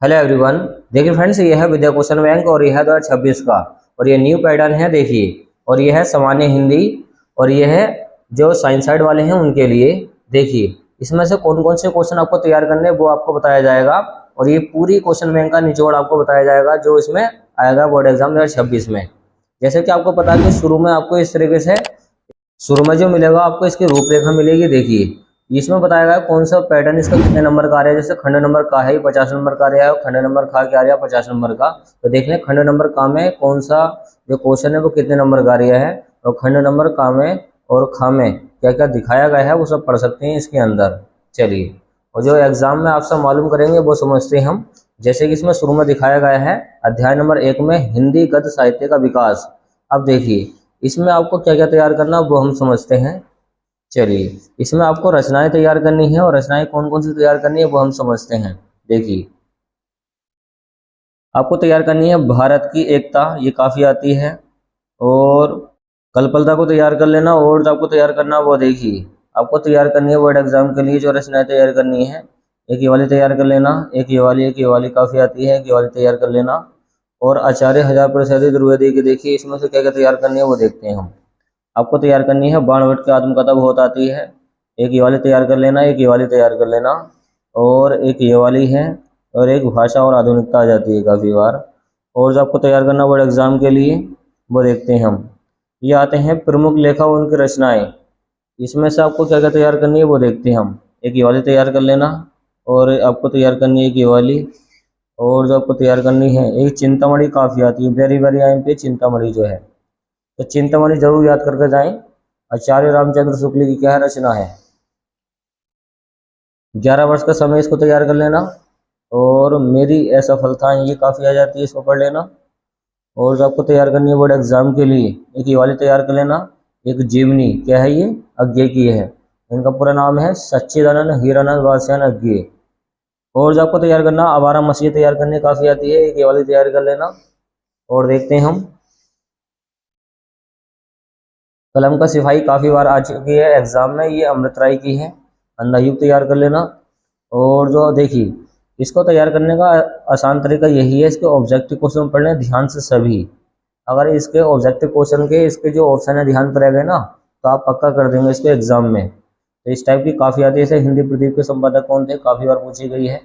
Hello everyone. देखिए friends, ये है विद्या क्वेश्चन बैंक और यह है 2026 का और ये न्यू पैटर्न है। देखिए, और ये है सामान्य हिंदी और ये है जो साइंस साइड वाले हैं उनके लिए। देखिए, इसमें से कौन कौन से क्वेश्चन आपको तैयार करने हैं वो आपको बताया जाएगा और ये पूरी क्वेश्चन बैंक का निचोड़ आपको बताया जाएगा जो इसमें आएगा बोर्ड एग्जाम 2026 में। जैसे कि आपको पता है कि शुरू में आपको इस तरीके से शुरू में जो मिलेगा आपको इसकी रूपरेखा मिलेगी। देखिए, इसमें बताया गया है कौन सा पैटर्न इसका कितने नंबर का आ रहा है। जैसे खंड नंबर का है 50 नंबर का आ रहा है और खंड नंबर खा के आ रहा है 50 नंबर का। तो देख लें खंड नंबर का में कौन सा जो क्वेश्चन है वो कितने नंबर का आ रहा है और खंड नंबर का में और खा में क्या क्या दिखाया गया है वो सब पढ़ सकते हैं इसके अंदर। चलिए, और जो एग्जाम में आप सब मालूम करेंगे वो समझते हैं हम। जैसे कि इसमें शुरू में दिखाया गया है अध्याय नंबर 1 में हिंदी गद्य साहित्य का विकास। अब देखिए, इसमें आपको क्या क्या तैयार करना वो हम समझते हैं। चलिए, इसमें आपको रचनाएं तैयार करनी है और रचनाएं कौन कौन सी तैयार करनी है वो हम समझते हैं। देखिए, आपको तैयार करनी है भारत की एकता, ये काफ़ी आती है। और कल्पलता को तैयार कर लेना और जो आपको तैयार करना वो देखिए, आपको तैयार करनी है वर्ड एग्जाम के लिए जो रचनाएं तैयार करनी है। एक ये वाली तैयार कर लेना, एक ये वाली काफ़ी आती है, एक ये वाली तैयार कर लेना। और आचार्य हजार प्रसादी द्विवेदी की देखिए, इसमें से क्या क्या तैयार करनी है वो देखते हैं हम। आपको तैयार करनी है बाणभट्ट की आत्मकथा बहुत आती है, एक ये वाली तैयार कर लेना, एक ये वाली तैयार कर लेना। और एक ये वाली है और एक भाषा और आधुनिकता आ जाती है काफ़ी बार। और जो आपको तैयार करना बोर्ड एग्जाम के लिए वो देखते हैं हम। ये आते हैं प्रमुख लेखक और उनकी रचनाएं। इसमें से आपको क्या क्या तैयार करनी है वो देखते हैं हम। एक ये वाली तैयार कर लेना और आपको तैयार करनी है एक ये वाली। और जो आपको तैयार करनी है एक चिंतामणि काफ़ी आती है, वेरी वेरी आई पे चिंतामणि जो है, तो चिंतामणि जरूर याद करके जाएं। आचार्य रामचंद्र शुक्ल की क्या रचना है। 11 वर्ष का समय इसको तैयार कर लेना। और मेरी असफलताएं ये काफ़ी आ जाती है, इसको पढ़ लेना। और जो आपको तैयार करनी है बोर्ड एग्जाम के लिए एक ये वाली तैयार कर लेना। एक जीवनी क्या है, ये अज्ञे की है। इनका पूरा नाम है सच्चिदानंद हीरानंद वासयान अज्ञे। और जो आपको तैयार करना आवारा मसीह तैयार करने काफ़ी आती है, एक ये वाली तैयार कर लेना। और देखते हैं हम कलम का सिपाही काफ़ी बार आ चुकी है एग्जाम में, ये अमृत राय की है। अंधा युग तैयार कर लेना। और जो देखिए, इसको तैयार करने का आसान तरीका यही है, इसके ऑब्जेक्टिव क्वेश्चन पढ़ लें ध्यान से सभी। अगर इसके ऑब्जेक्टिव क्वेश्चन के इसके जो ऑप्शन है ध्यान पर रह गए ना तो आप पक्का कर देंगे इसके एग्जाम में। तो इस टाइप की काफ़ी आती है। जैसे हिंदी प्रदीप के संपादक कौन थे, काफ़ी बार पूछी गई है।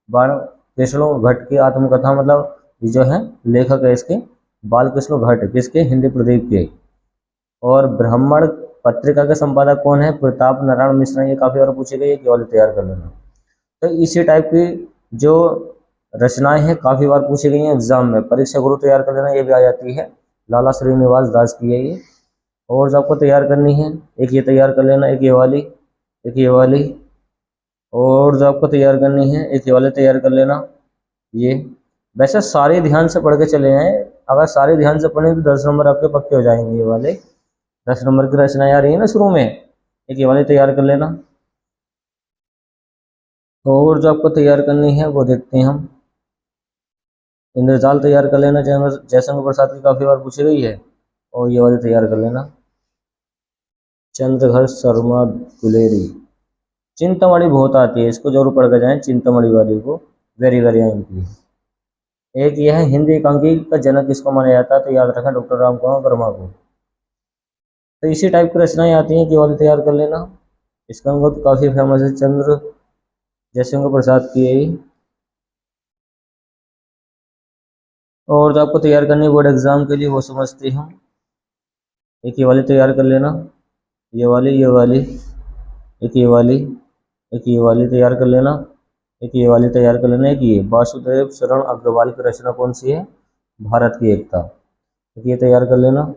बाण कृष्ण भट्ट की आत्मकथा, मतलब ये जो है लेखक है इसके बाल कृष्ण भट्ट, किसके, हिंदी प्रदीप के। और ब्राह्मण पत्रिका के संपादक कौन है, प्रताप नारायण मिश्रा, ये काफ़ी बार पूछी गई है, केवल तैयार कर लेना। तो इसी टाइप की जो रचनाएं हैं काफ़ी बार पूछी गई हैं एग्जाम में। परीक्षा गुरु तैयार कर लेना, ये भी आ जाती है, लाला श्रीनिवास दास की है ये। और जो आपको तैयार करनी है एक ये तैयार कर लेना, एक ये वाली, एक ये वाली। और जो आपको तैयार करनी है एक ये वाली तैयार कर लेना ये। वैसे सारे ध्यान से पढ़ के चले आए, अगर सारे ध्यान से पढ़ें तो 10 नंबर आपके पक्के हो जाएंगे। ये वाले 10 नंबर की रचनाएं आ रही है ना शुरू में, एक ये वाली तैयार कर लेना। और जो आपको तैयार करनी है वो देखते हैं हम। इंद्रजाल तैयार कर लेना, जयशंकर प्रसाद की काफ़ी बार पूछी गई है। और ये वाली तैयार कर लेना, चंद्रघर शर्मा गुलेरी। चिंतामणि बहुत आती है, इसको जरूर पढ़ कर जाएं, चिंतामणि वाली को, वेरी वेरी आई। एक यह है हिंदी एकांकी का जनक किसको माना जाता है, तो याद रखें डॉक्टर राम कुमार वर्मा को। तो इसी टाइप की रचनाएं आती हैं कि वाली तैयार कर लेना। इसका अंग तो काफ़ी फेमस है, चंद्र जयशंकर प्रसाद की है ये। और जो आपको तैयार करनी है बोर्ड एग्जाम के लिए वो समझते हम। एक ये वाली तैयार कर लेना, ये वाली, ये वाली, एक ये वाली, एक ये वाली तैयार कर लेना, एक ये वाली तैयार कर लेना। एक ये वासुदेव शरण अग्रवाल की रचना कौन सी है, भारत की एकता, एक ये तैयार कर लेना।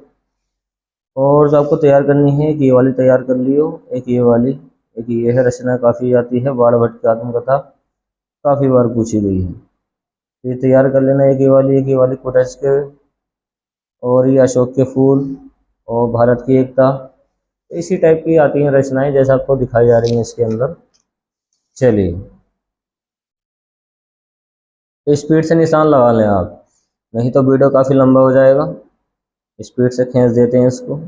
और जो आपको तैयार करनी है एक ये वाली तैयार कर लियो, एक ये वाली, एक ये है रचना काफ़ी आती है, बाणभट्ट की आत्मकथा, काफ़ी बार पूछी गई है। तो ये तैयार कर लेना, एक ये वाली कोटच के। और ये अशोक के फूल और भारत की एकता। तो इसी टाइप की आती हैं रचनाएं जैसा आपको दिखाई जा रही हैं इसके अंदर। चलिए, तो स्पीड से निशान लगा लें आप, नहीं तो वीडियो काफ़ी लंबा हो जाएगा। स्पीड से खींच देते हैं इसको।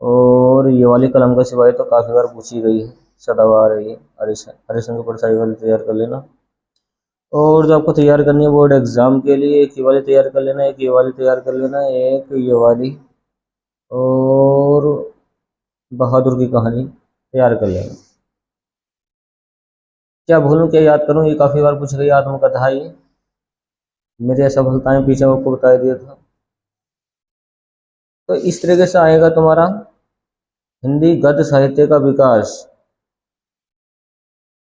और ये वाली कलम का सिवाय तो काफ़ी बार पूछी गई है, सदाबहार है ये, हरिशंकर प्रसाद वाली तैयार कर लेना। और जो आपको तैयार करनी है बोर्ड एग्जाम के लिए, एक ये वाली तैयार कर लेना, एक ये वाली तैयार कर लेना, एक ये वाली और बहादुर की कहानी तैयार कर लेना। क्या भूलूं क्या याद करूं, ये काफी बार पूछ गई आत्मकथा, ये मेरी असफलताएं पीछे आपको बता दिया था। तो इस तरीके से आएगा तुम्हारा हिंदी गद्य साहित्य का विकास।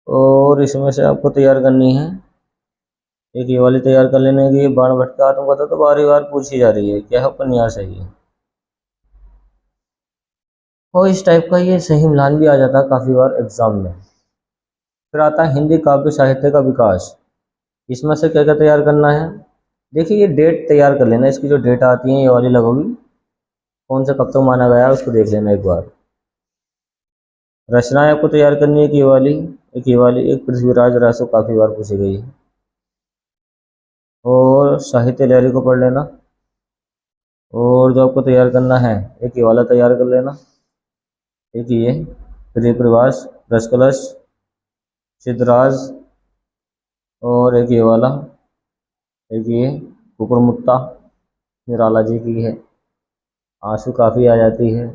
और इसमें से आपको तैयार करनी है, एक ये वाली तैयार कर लेने की, बाण भट्ट का आत्मकथा तो बारी बार पूछी जा रही है, क्या है उपन्यास है ये। और इस टाइप का ये सही मिलान भी आ जाता है काफी बार एग्जाम में। फिर आता है हिंदी काव्य साहित्य का विकास। इसमें से क्या क्या तैयार करना है, देखिए ये डेट तैयार कर लेना, इसकी जो डेट आती है ये वाली लगोगी, कौन सा कब तक माना गया है उसको देख लेना एक बार। रचनाएं आपको तैयार करनी है, एक ये वाली, एक ये वाली, एक पृथ्वीराज रासो काफी बार पूछी गई है। और साहित्य लहरी को पढ़ लेना। और जो आपको तैयार करना है, एक ये वाला तैयार कर लेना, एक ये प्रिय प्रवास, रसकलश, सिद्धराज, और एक ये वाला, एक ये कुकुरमुत्ता निराला जी की है, आंसू काफी आ जाती है।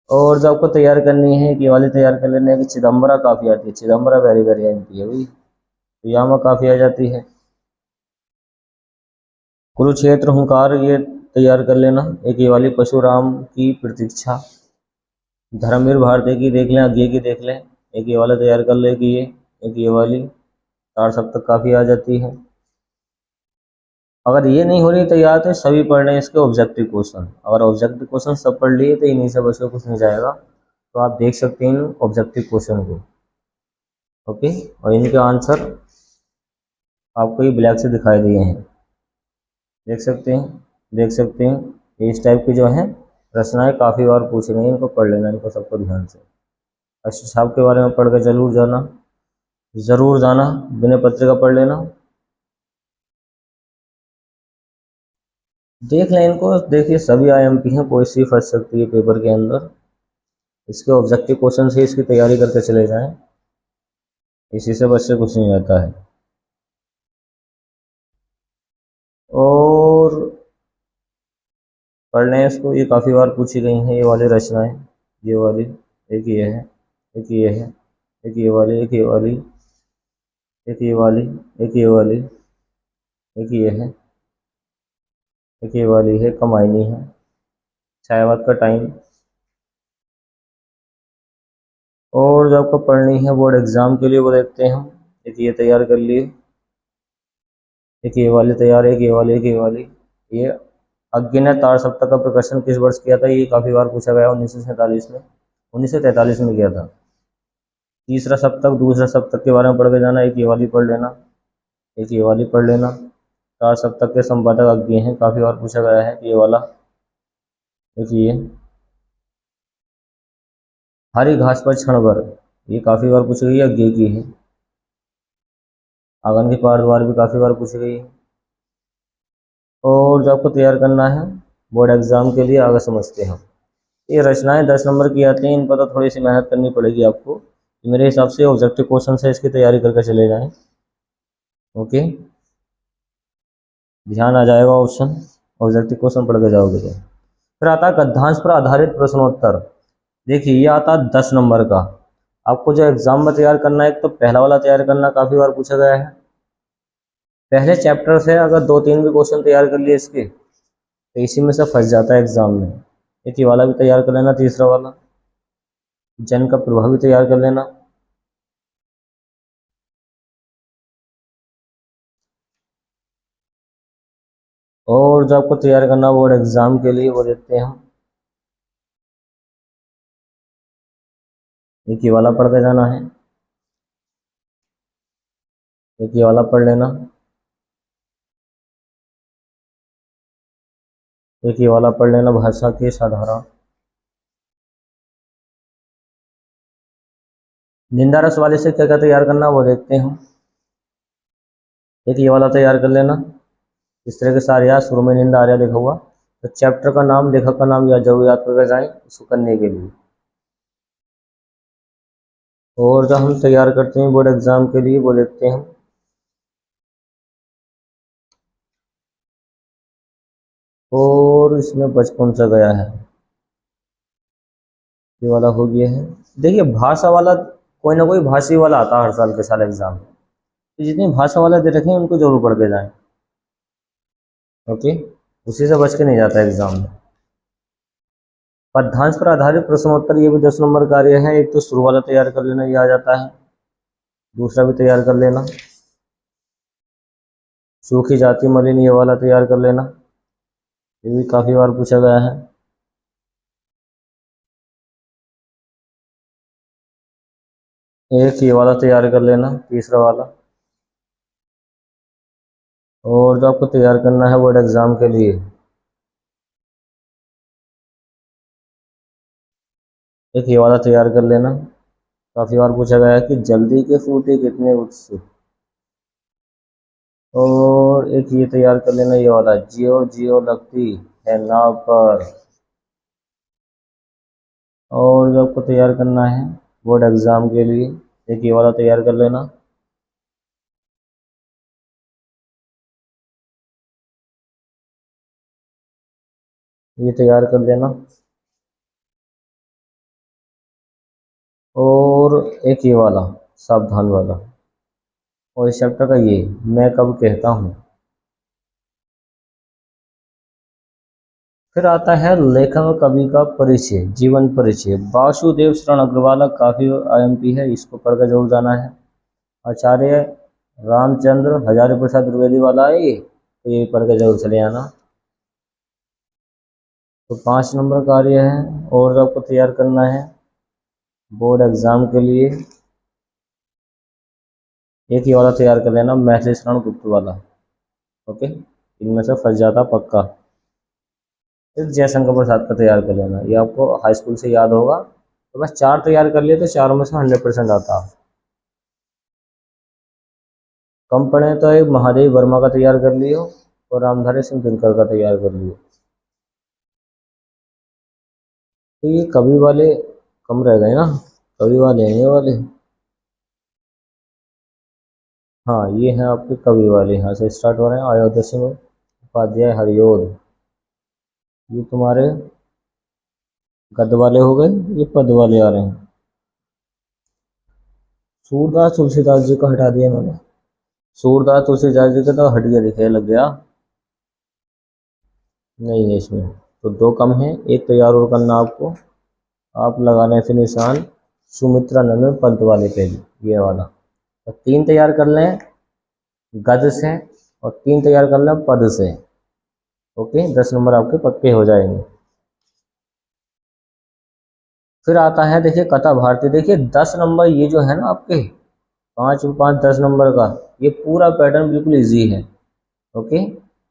और जो आपको तैयार करनी है, कि वाली तैयार कर लेने की चिदम्बरा काफी आती है, चिदम्बरा वेरी वेरी एमपी है भाई, तो यामा काफी आ जाती है। कुरुक्षेत्र हुंकार ये तैयार कर लेना, एक ये वाली परशुराम की प्रतीक्षा, धर्मवीर भारती की देख लें, अज्ञे की देख लें, एक ये वाला तैयार कर ले कि ये, एक ये वाली चार सप्तक काफी आ जाती है। अगर ये नहीं हो रही तैयार तो सभी पढ़ लें इसके ऑब्जेक्टिव क्वेश्चन, अगर ऑब्जेक्टिव क्वेश्चन सब पढ़ लिए तो इन्हीं से बच के कुछ नहीं जाएगा, तो आप देख सकते हैं ऑब्जेक्टिव क्वेश्चन को। ओके, और इनके आंसर आपको ये ब्लैक से दिखाई दिए हैं, देख सकते हैं, देख सकते हैं। ये इस टाइप की जो है रचनाएं काफ़ी बार पूछी गई, इनको पढ़ लेना, इनको सबको ध्यान से। अरशद साहब के बारे में पढ़ कर जरूर जाना, ज़रूर जाना, विनय पत्रिका पढ़ लेना, देख लें इनको। देखिए सभी आईएमपी हैं, कोई सी फंस सकती है पेपर के अंदर, इसके ऑब्जेक्टिव क्वेश्चन से इसकी तैयारी करके चले जाएं, इसी से बच्चे कुछ नहीं आता है। और पढ़ लें इसको, ये काफ़ी बार पूछी गई हैं ये वाली रचनाएं, ये वाली, एक ये है, एक ये है, एक ये वाली, एक ये वाली, एक ये वाली, एक ये वाली, एक ये है, एक ये वाली है, कमायनी है, छायावाद का टाइम। और जो आपको पढ़नी है बोर्ड एग्जाम के लिए वो देखते हैं हम, एक ये तैयार कर लिए, एक ये वाली तैयार, एक ये वाली, एक ये वाली। ये अज्ञे ने तार सप्तक का प्रकाशन किस वर्ष किया था, ये काफ़ी बार पूछा गया, 1947 में, 1943 में किया था। तीसरा सप्तक, दूसरा सप्तक के बारे में पढ़ के जाना, एक ये वाली पढ़ लेना, एक ये वाली पढ़ लेना। तार सप्तक के संपादक अज्ञे हैं, काफ़ी बार पूछा गया है, ये वाला, एक ये हरी घास पर क्षण भर, ये काफ़ी बार पूछी गई है, अज्ञे की है। आंगन के पार द्वार भी काफ़ी बार पूछी गई है। और जो आपको तैयार करना है बोर्ड एग्जाम के लिए, आगे समझते हैं। ये रचनाएं 10 नंबर की आती हैं, इन पर तो थोड़ी सी मेहनत करनी पड़ेगी आपको, मेरे हिसाब से ऑब्जेक्टिव क्वेश्चन से इसकी तैयारी करके चले जाएं। ओके, ध्यान आ जाएगा ऑप्शन, ऑब्जेक्टिव क्वेश्चन पढ़ के जाओगे तो। फिर आता है गद्यांश पर आधारित प्रश्नोत्तर। देखिए ये आता है 10 नंबर का, आपको जो एग्जाम में तैयार करना है, एक तो पहला वाला तैयार करना, काफ़ी बार पूछा गया है। पहले चैप्टर से अगर 2-3 भी क्वेश्चन तैयार कर लिए इसके, तो इसी में से फंस जाता है एग्जाम में। एक ये वाला भी तैयार कर लेना, तीसरा वाला, जन का प्रभाव भी तैयार कर लेना। और जो आपको तैयार करना बोर्ड एग्जाम के लिए वो देखते हैं हम, एक ये वाला पढ़ के जाना है, एक ये वाला पढ़ लेना, एक ये वाला पढ़ लेना, भाषा के साधारण। निंदा रस वाले से क्या क्या तैयार करना वो देखते हैं हम, एक ये वाला तैयार कर लेना। इस तरह के सारे याद, शुरू में निंदा आर्या लिखा हुआ, तो चैप्टर का नाम, लेखक का नाम या जरूर याद करके जाएं इसको करने के लिए। और जो हम तैयार करते हैं बोर्ड एग्ज़ाम के लिए वो देखते हैं हम। और इसमें बच कौन सा गया है, ये वाला हो गया है। देखिए भाषा वाला कोई ना कोई भाषी वाला आता है हर साल के साल एग्ज़ाम में, तो जितने भाषा वाला दे रखे हैं उनको जरूर पढ़ के जाएं। ओके, उसी से बच के नहीं जाता एग्ज़ाम में। पद्यांश पर आधारित प्रश्नोत्तर, ये भी 10 नंबर कार्य है। एक तो शुरू वाला तैयार कर लेना, ये आ जाता है। दूसरा भी तैयार कर लेना, सूखी जाति मलिन, ये वाला तैयार कर लेना, ये भी काफ़ी बार पूछा गया है। एक ये वाला तैयार कर लेना, तीसरा वाला। और जो आपको तैयार करना है बोर्ड एग्ज़ाम के लिए, एक ये वाला तैयार कर लेना। काफ़ी बार पूछा गया है कि जल्दी के फूटे कितने उत्सुक। और एक ये तैयार कर लेना, ये वाला, जियो जियो लगती है नाव पर। और जो आपको तैयार करना है बोर्ड एग्ज़ाम के लिए, एक ये वाला तैयार कर लेना। ये तैयार कर लेना। और एक ये वाला, सावधान वाला। और इस चैप्टर का ये, मैं कब कहता हूँ। फिर आता है लेखक व कवि का परिचय, जीवन परिचय। वासुदेव शरण अग्रवाल काफ़ी आईएमपी है, इसको पढ़कर जरूर जाना है। आचार्य रामचंद्र हजारी प्रसाद द्विवेदी वाला है ये, तो ये पढ़ के जरूर चले आना। तो 5 नंबर कार्य है। और आपको तैयार करना है बोर्ड एग्ज़ाम के लिए, एक ही वाला तैयार कर लेना, मैथिली शरण गुप्त वाला। ओके, इनमें से फंस जाता पक्का। एक जयशंकर प्रसाद का तैयार कर लेना, ये आपको हाई स्कूल से याद होगा। तो बस 4 तैयार कर लिए तो 4 में से 100% आता। कम पढ़े तो एक महादेव वर्मा का तैयार कर लियो और रामधारी सिंह दिनकर का तैयार कर लियो। तो ये कवि वाले कम रह गए ना, कवि वाले हैं ये वाले। हाँ ये हैं आपके कवि वाले, यहाँ से स्टार्ट हो रहे हैं। अयोध्या सिंह उपाध्याय हरिओद, ये तुम्हारे गद्य वाले हो गए, ये पद वाले आ रहे हैं। सूरदास तुलसीदास जी को हटा दिया मैंने, सूरदास तुलसीदास जी का तो हट गया, दिखे लग गया, नहीं है इसमें। तो 2 कम है, एक तैयार और करना आपको। आप लगाने फिर निशान सुमित्रा नंदन पंत वाले पे, ये वाला। तो 3 तैयार कर लें गद्य से और 3 तैयार कर लें पद से। ओके, 10 नंबर आपके पक्के हो जाएंगे। फिर आता है देखिए कथा भारती। देखिए 10 नंबर ये जो है ना आपके 5 5 10 नंबर का, ये पूरा पैटर्न बिल्कुल इजी है। ओके,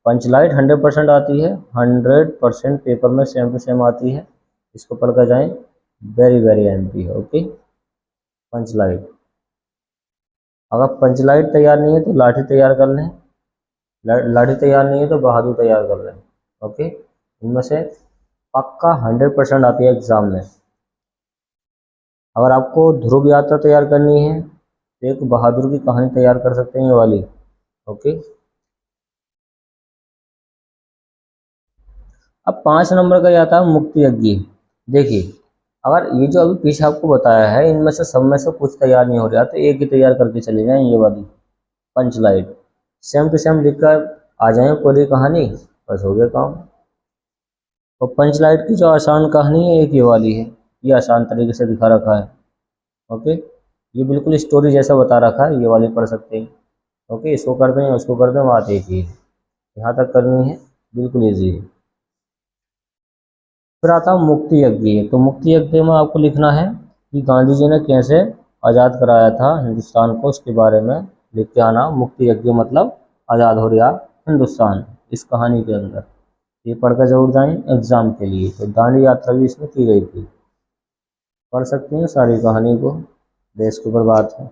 पंचलाइट 100% आती है, 100% पेपर में सेम टू सेम आती है। इसको पढ़कर जाएं, वेरी वेरी एमपी है। ओके, पंचलाइट। अगर पंचलाइट तैयार नहीं है तो लाठी तैयार कर लें, लाठी तैयार नहीं है तो बहादुर तैयार कर लें। ओके, इनमें से पक्का 100% आती है एग्जाम में। अगर आपको ध्रुव यात्रा तैयार करनी है तो एक बहादुर की कहानी तैयार कर सकते हैं, ये वाली। ओके, अब 5 नंबर का आता है मुक्ति यज्ञ। देखिए अगर ये जो अभी पीछे आपको बताया है इनमें से सब में से कुछ तैयार नहीं हो रहा तो एक ही तैयार करके चले जाएं, ये वाली पंचलाइट। सेम टू सेम लिख कर आ जाए पूरी कहानी, बस हो गया काम। और पंचलाइट की जो आसान कहानी है एक ये वाली है, ये आसान तरीके से दिखा रखा है। ओके, ये बिल्कुल स्टोरी जैसा बता रखा है, ये वाली पढ़ सकते हैं। ओके, इसको कर दें उसको कर दें, बात एक ही है। यहाँ तक करनी है, बिल्कुल ईजी है। फिर आता है मुक्ति यज्ञ। तो मुक्ति यज्ञ में आपको लिखना है कि गांधी जी ने कैसे आज़ाद कराया था हिंदुस्तान को, उसके बारे में लिख के आना। मुक्ति यज्ञ मतलब आज़ाद हो रहा हिंदुस्तान, इस कहानी के अंदर। ये पढ़कर जरूर जाएं एग्जाम के लिए। तो दांडी यात्रा भी इसमें की गई थी, पढ़ सकते हैं सारी कहानी को, देश के ऊपर बात है।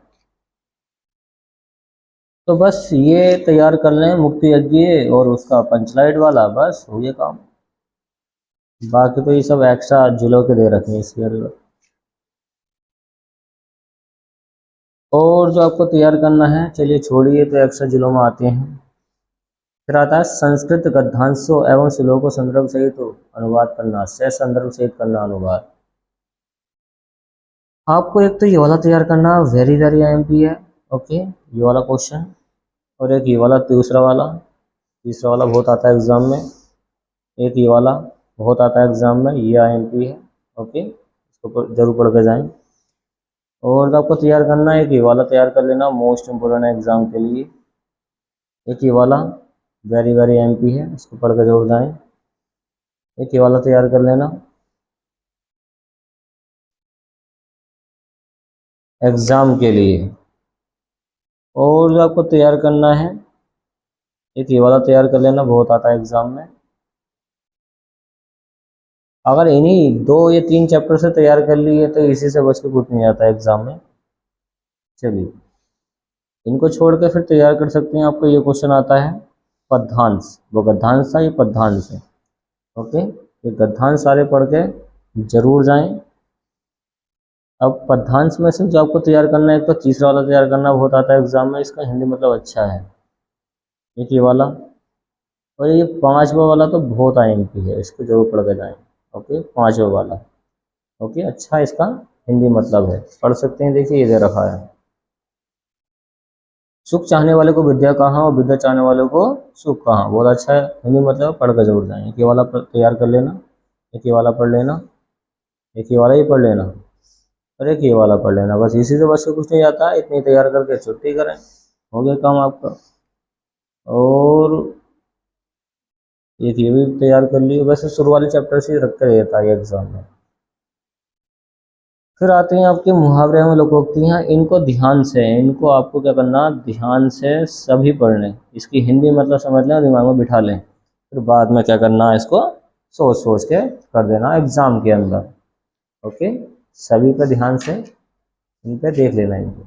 तो बस ये तैयार कर लें मुक्ति यज्ञ और उसका पंचलाइट वाला, बस हो गया काम। बाकी तो ये सब एक्स्ट्रा जिलों के दे रखे हैं इसके अंदर। और जो आपको तैयार करना है, चलिए छोड़िए, तो एक्स्ट्रा जिलों में आते हैं। फिर आता है संस्कृत गद्यांशों एवं श्लोकों संदर्भ सहित अनुवाद करना, से संदर्भ सहित करना अनुवाद। आपको एक तो ये वाला तैयार करना, वेरी वेरी आईएमपी है, ओके, ये वाला क्वेश्चन। और एक ये वाला तीसरा वाला बहुत आता है एग्जाम में। एक ये वाला बहुत आता है एग्जाम में, ये आईएमपी है, ओके, इसको जरूर पढ़ के जाएं। और आपको तैयार करना है, एक ये वाला तैयार कर लेना, मोस्ट इम्पोर्टेंट है एग्जाम के लिए। एक ये वाला वेरी वेरी एमपी है, इसको पढ़ के जरूर जाएं। एक ये वाला तैयार कर लेना एग्जाम के लिए। और जो आपको तैयार करना है, एक ये वाला तैयार कर लेना, बहुत आता है एग्जाम में। अगर इन्हीं 2 या 3 चैप्टर से तैयार कर लिए तो इसी से बच के कुछ नहीं आता है एग्जाम में। चलिए, इनको छोड़ के फिर तैयार कर सकते हैं। आपको ये क्वेश्चन आता है पद्यांश, वो गद्यांश था, ये पद्यांश है, ओके। ये गद्यांश सारे पढ़ के जरूर जाएं। अब पद्यांश में से जो आपको तैयार करना है, एक तो तीसरा वाला तैयार करना बहुत आता है एग्जाम में, इसका हिंदी मतलब अच्छा है, एक ये वाला। और ये 5वां वाला तो बहुत आईएमपी है, इसको जरूर पढ़ के जाएं, ओके, 5वां वाला, ओके, अच्छा इसका हिंदी मतलब है, पढ़ सकते हैं। देखिए ये दे रखा है, सुख चाहने वाले को विद्या कहाँ और विद्या चाहने वाले को सुख कहाँ, बहुत अच्छा है हिंदी मतलब, पढ़ कर जरूर जाएं। एक ये वाला तैयार कर लेना, एक ये वाला पढ़ लेना, एक ये वाला ही पढ़ लेना, और एक ये वाला पढ़ लेना, बस इसी से बस कुछ नहीं आता, इतनी तैयार करके छुट्टी करें, हो गया काम आपका। और एक ये भी तैयार कर लियो, वैसे शुरू वाले चैप्टर से रख कर रहता है एग्जाम में। फिर आते हैं आपके मुहावरे में लोकोक्तियाँ, इनको ध्यान से, इनको आपको क्या करना, ध्यान से सभी पढ़ लें, इसकी हिंदी मतलब समझ लें, दिमाग में बिठा लें, फिर बाद में क्या करना है, इसको सोच सोच के कर देना एग्जाम के अंदर, ओके। सभी पे ध्यान से इन पे देख लेना इनको।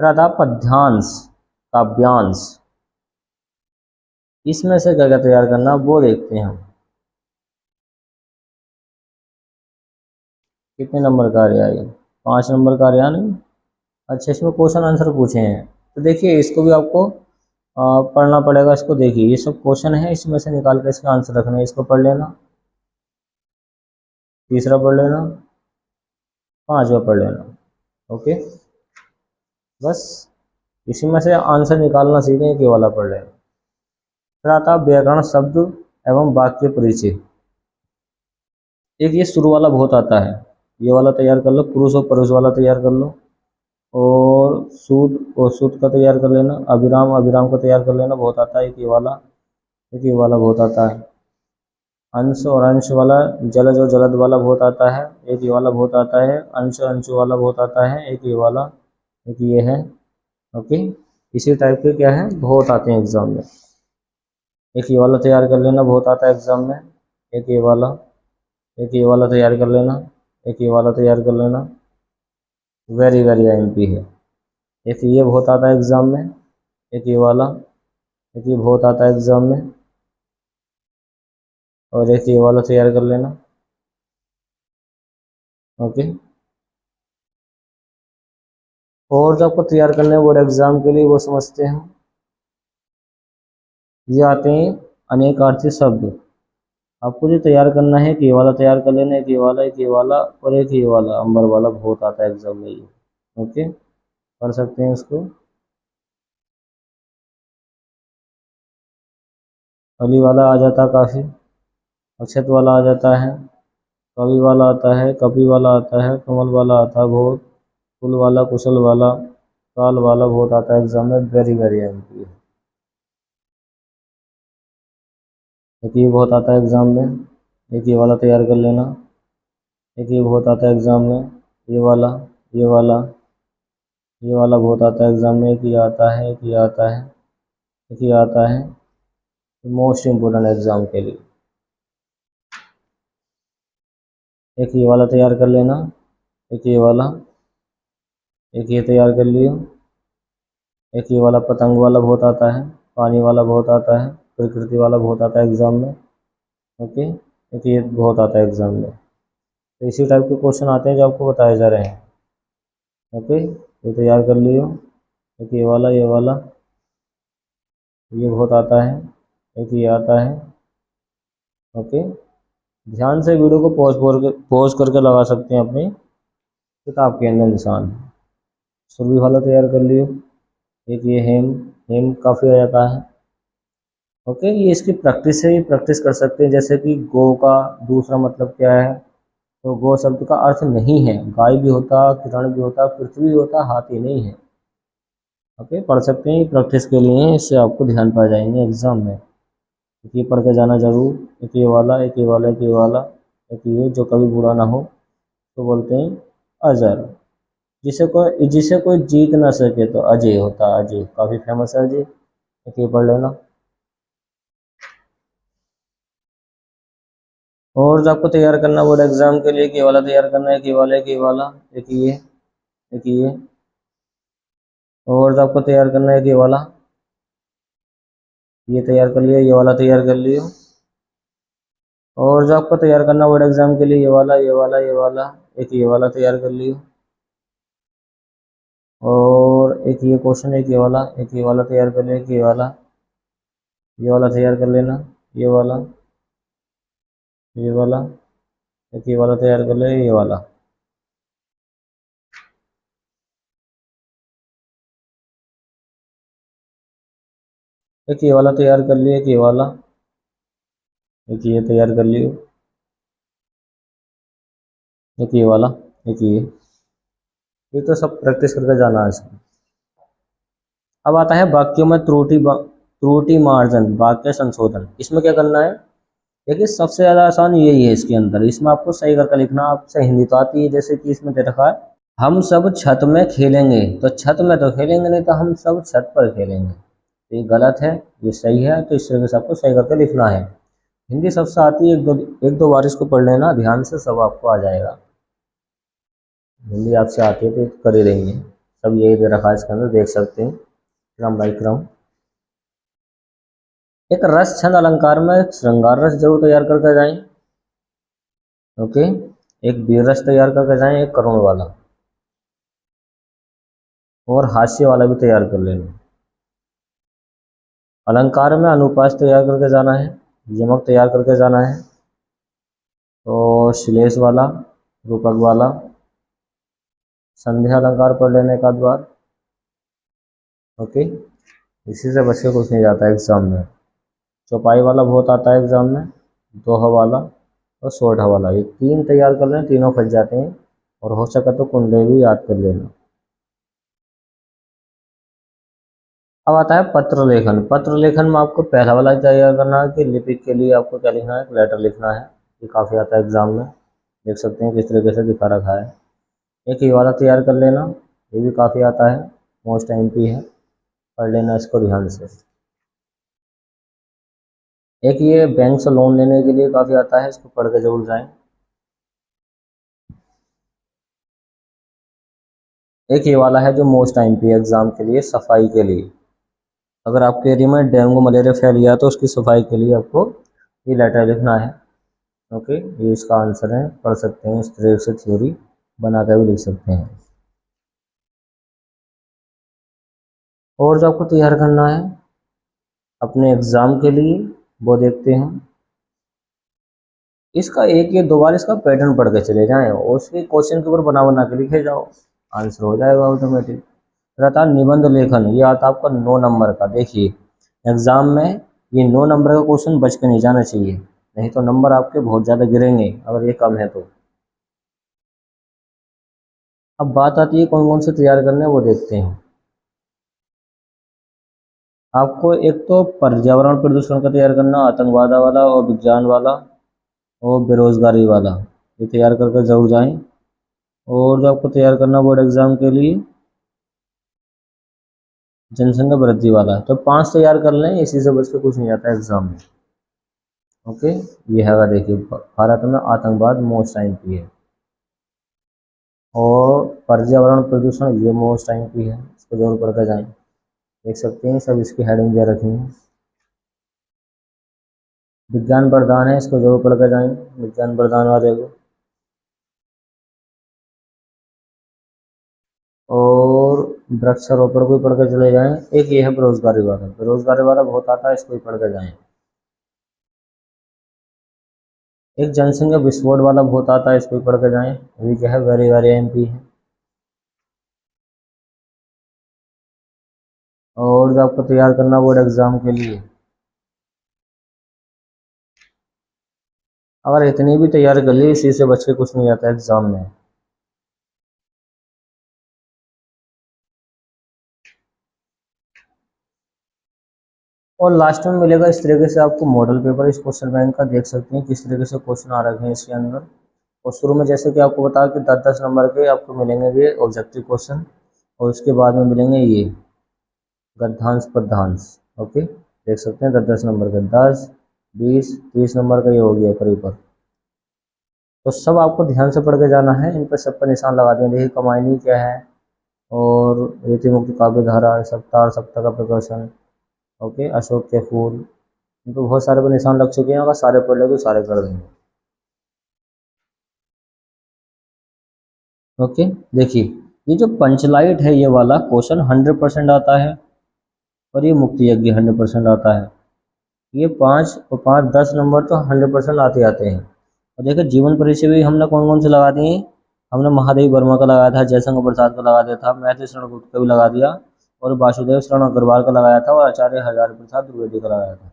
फिर आता पद्यांश, काव्यांश, इसमें से क्या क्या तैयार करना वो देखते हैं हम। कितने नंबर का आ ये, 5 नंबर का आ नहीं। अच्छा, इसमें क्वेश्चन आंसर पूछे हैं, तो देखिए इसको भी आपको पढ़ना पड़ेगा। इसको देखिए, ये सब क्वेश्चन है, इसमें से निकाल कर इसका आंसर रखना है, इसको पढ़ लेना, तीसरा पढ़ लेना, 5वां पढ़ लेना, ओके। बस इसी में से आंसर निकालना सीखें कि वाला पढ़ लेना। फिर आता है व्याकरण शब्द एवं वाक्य परिचय। एक ये शुरू वाला बहुत आता है, ये वाला तैयार कर लो, पुरुष और परुष वाला तैयार कर लो। और सूद और सूद का तैयार कर लेना, अभिराम अभिराम का तैयार कर लेना, बहुत आता है। एक ये वाला बहुत आता है। अंश और अंश वाला, जलज और जलद वाला बहुत आता है। एक ये वाला बहुत आता है, अंश अंश वाला बहुत आता है। एक ये वाला, एक ये है, ओके। इसी टाइप के क्या है, बहुत आते हैं एग्जाम में। एक ये वाला तैयार कर लेना, बहुत आता है एग्जाम में। एक ये वाला, एक ये वाला तैयार कर लेना, एक ये वाला तैयार कर लेना, वेरी वेरी आईएमपी है। एक ये बहुत आता है एग्जाम में, एक ये वाला, एक ये बहुत आता है एग्जाम में, और एक ये वाला तैयार कर लेना, ओके। और जो आपको तैयार करने हैं बोर्ड एग्जाम के लिए, वो समझते हैं। ये आते हैं अनेकार्थी शब्द। आपको जो तैयार करना है, कि ये वाला तैयार कर लेना, एक ये वाला, एक ये वाला, और एक ये वाला अंबर वाला बहुत आता है एग्जाम में ये, ओके, पढ़ सकते हैं इसको। अली वाला आ जाता है काफ़ी, अक्षत वाला आ जाता है, कवि वाला आता है, कपि वाला आता है, कमल वाला आता है बहुत, कुल वाला, कुशल वाला, काल वाला बहुत आता है एग्जाम में, वेरी वेरी एमपी। एक ये बहुत आता है एग्जाम में, एक ये वाला तैयार कर लेना। एक ये बहुत आता है एग्जाम में, ये वाला, ये वाला, ये वाला बहुत आता है एग्जाम में। एक ये आता है, एक ये आता है, एक ये आता है, मोस्ट इम्पोर्टेंट एग्जाम के लिए। एक ये वाला तैयार कर लेना, एक ये वाला, एक ये तैयार कर लियो। एक ये वाला पतंग वाला बहुत आता है, पानी वाला बहुत आता है, प्रकृति वाला बहुत आता है एग्जाम में, ओके। एक ये बहुत आता है एग्जाम में। तो इसी टाइप के क्वेश्चन आते हैं जो आपको बताए जा रहे हैं। ओके, ये तैयार कर लियो। एक ये वाला ये बहुत आता है, एक ये आता है। ओके, ध्यान से वीडियो को पॉज करके लगा सकते हैं अपनी किताब के अंदर निशान। सुरभि वाला तैयार कर लियो। एक ये हेम, हेम काफ़ी आ जाता है। ओके, ये इसकी प्रैक्टिस है, ये प्रैक्टिस कर सकते हैं। जैसे कि गो का दूसरा मतलब क्या है, तो गो शब्द का अर्थ नहीं है गाय भी होता, किरण भी होता, पृथ्वी भी होता, हाथी नहीं है। ओके, पढ़ सकते हैं, प्रैक्टिस के लिए, इससे आपको ध्यान पा जाएंगे एग्जाम में। ये पढ़ के जाना जरूर। एक ये वाला, एक ये वाला, एक ये वाला, एक ये जो कभी बुरा ना हो तो बोलते हैं अजर। जिसे कोई जीत ना सके तो अजय होता, अजय काफी फेमस है अजय। एक ये पढ़ लेना। और जो आपको तैयार करना बोर्ड एग्जाम के लिए, एक ये वाला तैयार करना है, एक ये वाला, एक ये वाला, एक ये, एक ये। और जो आपको तैयार करना है, एक ये वाला, ये तैयार कर लिया, ये वाला तैयार कर लियो। और जो आपको तैयार करना बोर्ड एग्जाम के लिए, ये वाला, ये वाला, ये वाला, एक ये वाला तैयार कर लियो। और एक ये क्वेश्चन, एक ये वाला, एक ये वाला तैयार कर लिया, एक ये वाला तैयार कर लेना, ये वाला, ये वाला, एक ये वाला तैयार कर लिया, ये वाला। एक ये वाला तैयार कर लिया, एक ये वाला, एक ये तैयार कर लियो, एक ये वाला, एक ये तो सब प्रैक्टिस करके जाना है इसमें। अब आता है वाक्यों में त्रुटि मार्जन, वाक्य संशोधन। इसमें क्या करना है, देखिए सबसे ज़्यादा आसान यही है इसके अंदर। इसमें आपको सही करके लिखना, आपसे हिंदी तो आती है, जैसे कि इसमें दे रखा है हम सब छत में खेलेंगे, तो छत में तो खेलेंगे नहीं, तो हम सब छत पर खेलेंगे। तो ये गलत है, ये सही है, तो इस तरीके से आपको सही करके लिखना है। हिंदी सबसे आती है, एक दो बार इसको पढ़ लेना ध्यान से, सब आपको आ जाएगा। हिंदी आपसे आती है तो कर ही लेंगे। सब यही दे रखा है इसके अंदर, देख सकते हैं क्रम बाई क्रम। एक रस छंद अलंकार में श्रृंगार रस जरूर तैयार करके जाएं। ओके, एक वीर रस तैयार करके जाएं, एक करुण वाला, और हास्य वाला भी तैयार कर लेना। अलंकार में अनुपात तैयार करके जाना है, यमक तैयार करके जाना है, तो श्लेष वाला, रूपक वाला, संध्या अलंकार पढ़ लेने का द्वार। ओके, इसी से बच के कुछ नहीं जाता है एग्जाम में। चौपाई वाला बहुत आता है एग्जाम में, दोहा वाला और सोढ़ा वाला, ये तीन तैयार कर लें, तीनों फंस जाते हैं। और हो सके तो कुंडली भी याद कर लेना। अब आता है पत्र लेखन। पत्र लेखन में आपको पहला वाला तैयार करना है कि लिपिक के लिए आपको क्या लिखना है, एक लेटर लिखना है। ये काफ़ी आता है एग्जाम में, देख सकते हैं किस तरीके से दिखा रखा है। एक ये वाला तैयार कर लेना, ये भी काफ़ी आता है, मोस्ट एमपी है, पढ़ लेना इसको ध्यान से। एक ये बैंक से लोन लेने के लिए काफ़ी आता है, इसको पढ़ के जरूर जाएं। एक ये वाला है जो मोस्ट एमपी एग्जाम के लिए, सफाई के लिए। अगर आपके एरिया में डेंगू मलेरिया फैल गया तो उसकी सफाई के लिए आपको ये लेटर लिखना है। ओके, ये इसका आंसर है, पढ़ सकते हैं, इस तरह से थ्योरी बना कर भी लिख सकते हैं। और जो आपको तैयार करना है अपने एग्ज़ाम के लिए, वो देखते हैं। इसका एक या दो बार इसका पैटर्न पढ़ के चले जाएं और उसके क्वेश्चन के ऊपर बना बना के लिखे जाओ, आंसर हो जाएगा ऑटोमेटिक। रहता निबंध लेखन, ये आता आपका 9 नंबर का। देखिए एग्ज़ाम में ये 9 नंबर का क्वेश्चन बच के नहीं जाना चाहिए, नहीं तो नंबर आपके बहुत ज़्यादा गिरेंगे अगर ये कम है तो। अब बात आती है कौन कौन से तैयार करने हैं, वो देखते हैं। आपको एक तो पर्यावरण प्रदूषण का तैयार करना, आतंकवाद वाला और विज्ञान वाला और बेरोजगारी वाला, ये तैयार करके जरूर जाएं। और जो आपको तैयार करना बोर्ड एग्जाम के लिए जनसंख्या वृद्धि वाला, तो 5 तैयार कर लें, इसी से बच के कुछ नहीं आता एग्जाम में। ओके, ये है, देखिए भारत में आतंकवाद मोस्ट टाइम की है, और पर्यावरण प्रदूषण ये मोस्ट टाइम की है, इसको जरूर पढ़ कर जाएं। देख सकते हैं सब इसकी हेडिंग दे रखी है। विज्ञान वरदान है, इसको जरूर पढ़ कर जाएं, विज्ञान वरदान वाले को। वृक्षारोपण को पढ़ के चले जाएं। एक ये है बेरोजगारी वाला, बेरोजगारी वाला बहुत आता है, इसको भी पढ़ के जाएं। एक जनसंख्या विस्फोट वाला बहुत आता है, इसको भी पढ़ के जाएं। अभी क्या है, वेरी वेरी एमपी है। और जो आपको तैयार करना बोर्ड एग्जाम के लिए, अगर इतनी भी तैयारी कर ली, इसी से बच के कुछ नहीं आता एग्जाम में। और लास्ट में मिलेगा इस तरीके से आपको मॉडल पेपर, इस क्वेश्चन बैंक का देख सकते हैं किस तरीके से क्वेश्चन आ रखे हैं इसके अंदर। और शुरू में जैसे कि आपको बताया कि 10-10 नंबर के आपको मिलेंगे ये ऑब्जेक्टिव क्वेश्चन, और उसके बाद में मिलेंगे ये गद्यांश पद्यांश। ओके, देख सकते हैं 10-10 नंबर के, 10, 20, 30 नंबर का ये हो गया पेपर। तो सब आपको ध्यान से पढ़ के जाना है, इन पर सब पर निशान लगा दें। देखिए कमायनी क्या है, और रीति मुक्त काव्य धारा, सप्ताह और सप्ताह का प्रकाशन, ओके, अशोक के फूल, इनको बहुत सारे पर निशान लग चुके हैं। अगर सारे पढ़ ले तो सारे कर देंगे। ओके, देखिए ये जो पंचलाइट है, ये वाला क्वेश्चन 100% आता है, और ये मुक्ति यज्ञ 100% आता है। ये 5 और 5, 10 नंबर तो 100% आते आते हैं। और देखिए जीवन परिचय भी हमने कौन कौन से लगा दिए। हमने महादेव वर्मा का लगाया था, जयशंकर प्रसाद का लगा दिया था, मैथिली शरण गुप्त का भी लगा दिया, और वासुदेव शरण अग्रवाल का लगाया था, और आचार्य हजारी प्रसाद द्विवेदी का लगाया था।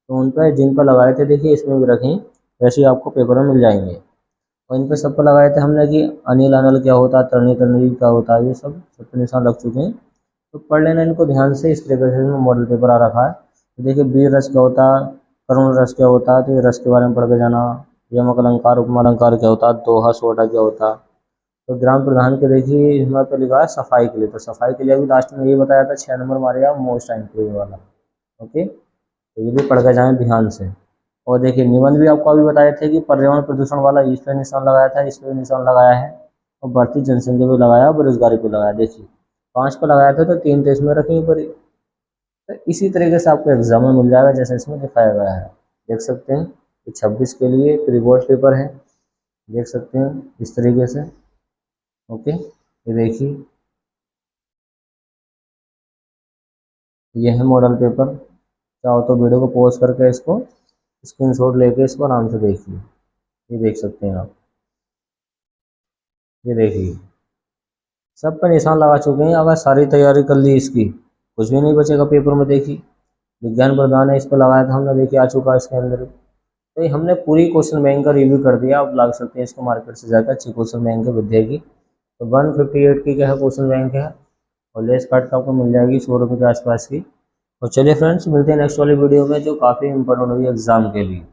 तो उन पर जिन पर लगाए थे, देखिए इसमें भी रखें, वैसे ही आपको पेपर में मिल जाएंगे। और इन पर सब पर लगाए थे हमने कि अनिल अनल क्या होता है, तरनी तरनी क्या होता है, ये सब पर निशान लग चुके हैं। तो पढ़ लेना इनको ध्यान से। इस तरीके से मॉडल पेपर आ रखा है। तो देखिए वीर रस क्या होता है, करुण रस क्या होता है, तो ये रस के बारे में पढ़ के जाना। यमक अलंकार, उपमा अलंकार क्या होता है, दोहा सोटा क्या होता है। तो ग्राम प्रधान के देखिए यहाँ पे लिखा है सफाई के लिए, तो सफाई के लिए अभी लास्ट में ये बताया था 6 नंबर मारेगा मोस्ट टाइम के लिए वाला। ओके, तो ये भी पढ़ के जाएं ध्यान से। और देखिए निबंध भी आपको अभी बताए थे कि पर्यावरण प्रदूषण वाला, इस पर निशान लगाया था, इस पर निशान लगाया है, और बढ़ती जनसंख्या पे लगाया, बेरोजगारी पे लगाया। देखिए 5 पर लगाया था, तो 3 तो इसमें रखेंगे पर। तो इसी तरीके से आपको एग्जाम में मिल जाएगा जैसे इसमें दिखाया गया है। देख सकते हैं कि 26 के लिए प्री बोर्ड पेपर है, देख सकते हैं इस तरीके से। ओके, ये देखिए ये है मॉडल पेपर। चाहो तो वीडियो को पॉज करके इसको स्क्रीनशॉट लेके इसको आराम से देखिए। ये देख सकते हैं आप, ये देखिए सब पे निशान लगा चुके हैं। अगर सारी तैयारी कर ली इसकी, कुछ भी नहीं बचेगा पेपर में। देखिए विज्ञान प्रदान है, इस पर लगाया था हमने, देखिए आ चुका है इसके अंदर। तो ये हमने पूरी क्वेश्चन बैंक का रिव्यू कर दिया। आप ला सकते हैं इसको मार्केट से जाकर, अच्छी क्वेश्चन बैंक है विद्या की। तो 158 की क्या है क्वेश्चन बैंक है, और लेस कार्ड का आपको मिल जाएगी 100 रुपये के आसपास की। और चलिए फ्रेंड्स, मिलते हैं नेक्स्ट वाली वीडियो में, जो काफ़ी इंपॉर्टेंट होगी एग्जाम के लिए।